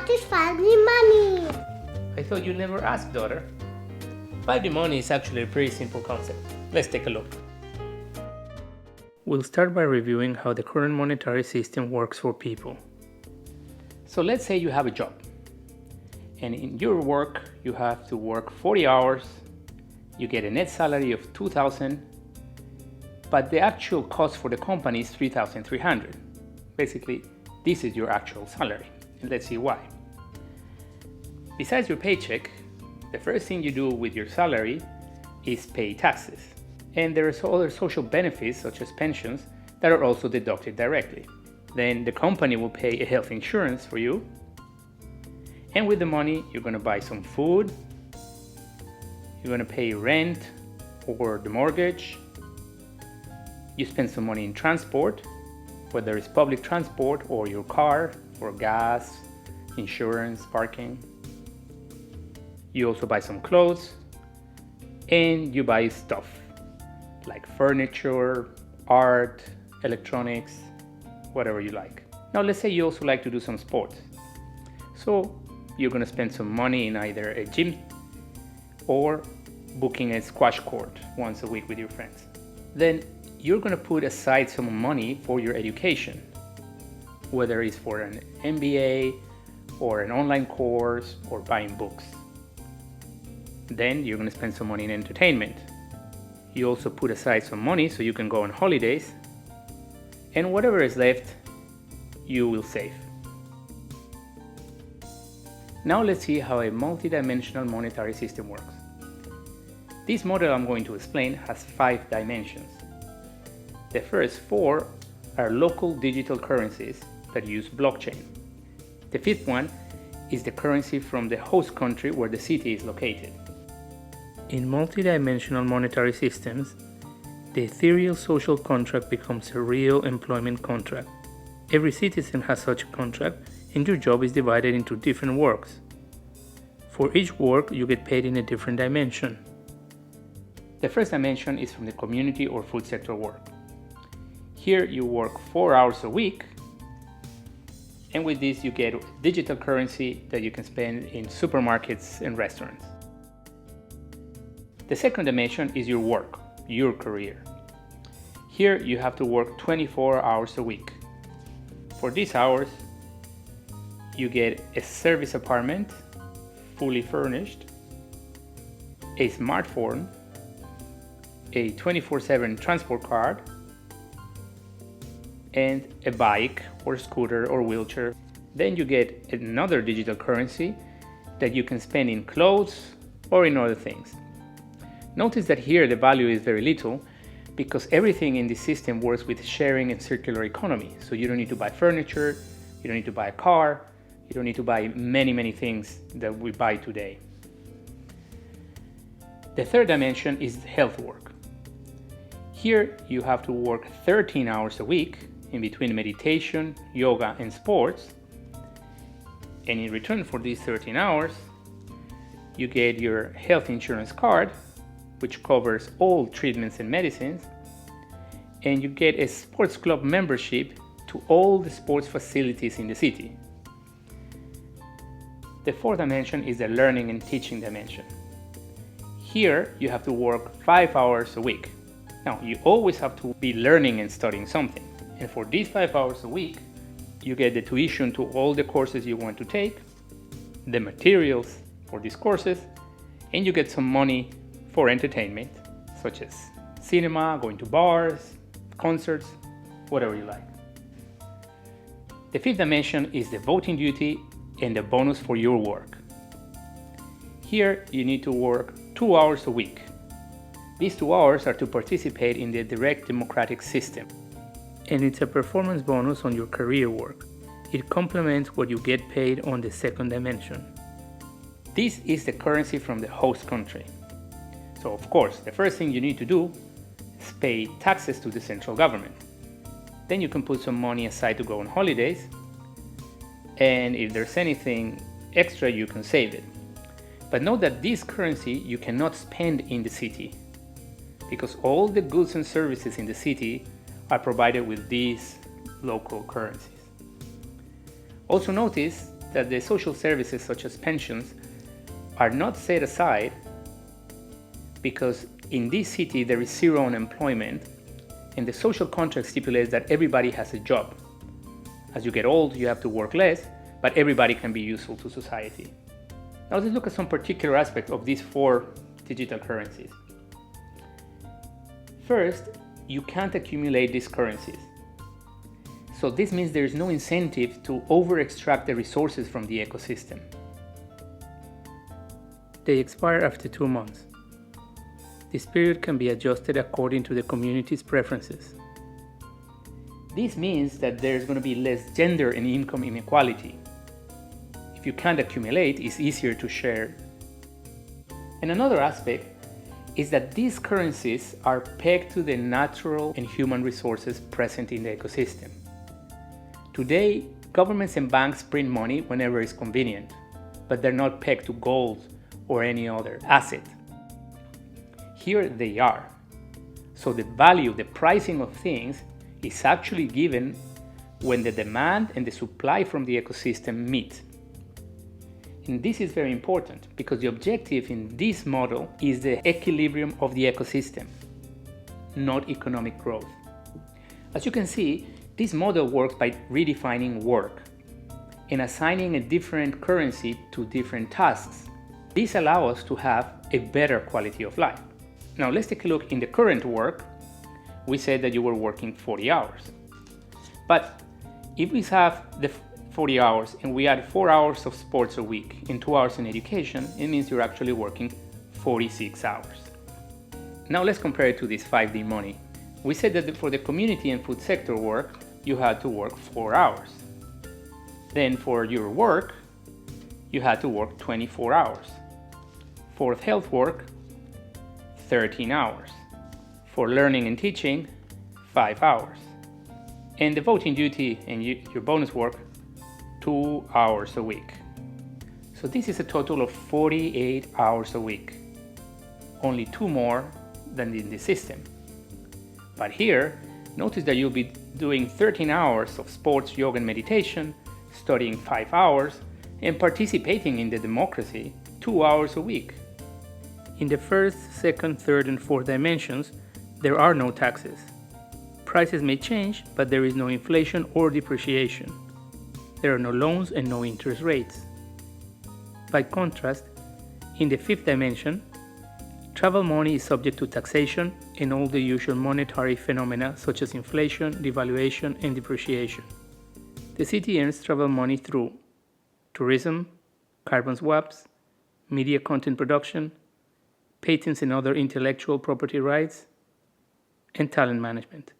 is 5D money? I thought you never asked, daughter. 5D money is actually a pretty simple concept. Let's take a look. We'll start by reviewing how the current monetary system works for people. So let's say you have a job, and in your work you have to work 40 hours, you get a net salary of $2,000, but the actual cost for the company is $3,300. Basically, this is your actual salary, and let's see why. Besides your paycheck, the first thing you do with your salary is pay taxes. And there are other social benefits such as pensions that are also deducted directly. Then the company will pay a health insurance for you. And with the money, you're going to buy some food, you're going to pay rent or the mortgage, you spend some money in transport, whether it's public transport or your car for gas, insurance, parking. You also buy some clothes, and you buy stuff like furniture, art, electronics, whatever you like. Now let's say you also like to do some sports. So you're going to spend some money in either a gym or booking a squash court once a week with your friends. Then you're going to put aside some money for your education, whether it's for an MBA or an online course or buying books. Then you're going to spend some money in entertainment. You also put aside some money so you can go on holidays, and whatever is left, you will save. Now let's see how a multidimensional monetary system works. This model I'm going to explain has 5 dimensions. The first 4 are local digital currencies that use blockchain. The 5th one is the currency from the host country where the city is located. In multidimensional monetary systems, the ethereal social contract becomes a real employment contract. Every citizen has such a contract, and your job is divided into different works. For each work, you get paid in a different dimension. The first dimension is from the community or food sector work. Here you work 4 hours a week, and with this you get digital currency that you can spend in supermarkets and restaurants. The second dimension is your work, your career. Here you have to work 24 hours a week. For these hours, you get a service apartment, fully furnished, a smartphone, a 24/7 transport card, and a bike or scooter or wheelchair. Then you get another digital currency that you can spend in clothes or in other things. Notice that here the value is very little because everything in this system works with sharing and circular economy. So you don't need to buy furniture, you don't need to buy a car, you don't need to buy many things that we buy today. The third dimension is health work. Here you have to work 13 hours a week in between meditation, yoga, and sports. And in return for these 13 hours, you get your health insurance card, which covers all treatments and medicines, and you get a sports club membership to all the sports facilities in the city. The fourth dimension is the learning and teaching dimension. Here you have to work 5 hours a week. Now you always have to be learning and studying something, and for these 5 hours a week you get the tuition to all the courses you want to take, the materials for these courses, and you get some money for entertainment, such as cinema, going to bars, concerts, whatever you like. The fifth dimension is the voting duty and the bonus for your work. Here you need to work 2 hours a week. These 2 hours are to participate in the direct democratic system. And it's a performance bonus on your career work. It complements what you get paid on the second dimension. This is the currency from the host country. So of course, the first thing you need to do is pay taxes to the central government. Then you can put some money aside to go on holidays, and if there's anything extra, you can save it. But note that this currency you cannot spend in the city, because all the goods and services in the city are provided with these local currencies. Also notice that the social services such as pensions are not set aside because in this city there is zero unemployment and the social contract stipulates that everybody has a job. As you get old, you have to work less, but everybody can be useful to society. Now let's look at some particular aspects of these 4 digital currencies. First, you can't accumulate these currencies. So this means there is no incentive to over-extract the resources from the ecosystem. They expire after 2 months. This period can be adjusted according to the community's preferences. This means that there's going to be less gender and income inequality. If you can't accumulate, it's easier to share. And another aspect is that these currencies are pegged to the natural and human resources present in the ecosystem. Today, governments and banks print money whenever it's convenient, but they're not pegged to gold or any other asset. Here they are. So the value, the pricing of things is actually given when the demand and the supply from the ecosystem meet. And this is very important because the objective in this model is the equilibrium of the ecosystem, not economic growth. As you can see, this model works by redefining work and assigning a different currency to different tasks. This allows us to have a better quality of life. Now let's take a look in the current work. We said that you were working 40 hours. But if we have the 40 hours and we add 4 hours of sports a week and 2 hours in education, it means you're actually working 46 hours. Now let's compare it to this 5D money. We said that for the community and food sector work, you had to work 4 hours. Then for your work, you had to work 24 hours. For health work, 13 hours. For learning and teaching, 5 hours. And the voting duty and your bonus work, 2 hours a week. So this is a total of 48 hours a week. Only 2 more than in the system. But here, notice that you'll be doing 13 hours of sports, yoga, and meditation, studying 5 hours, and participating in the democracy 2 hours a week. In the first, second, third, and fourth dimensions, there are no taxes. Prices may change, but there is no inflation or depreciation. There are no loans and no interest rates. By contrast, in the fifth dimension, travel money is subject to taxation and all the usual monetary phenomena such as inflation, devaluation, and depreciation. The city earns travel money through tourism, carbon swaps, media content production, patents and other intellectual property rights, and talent management.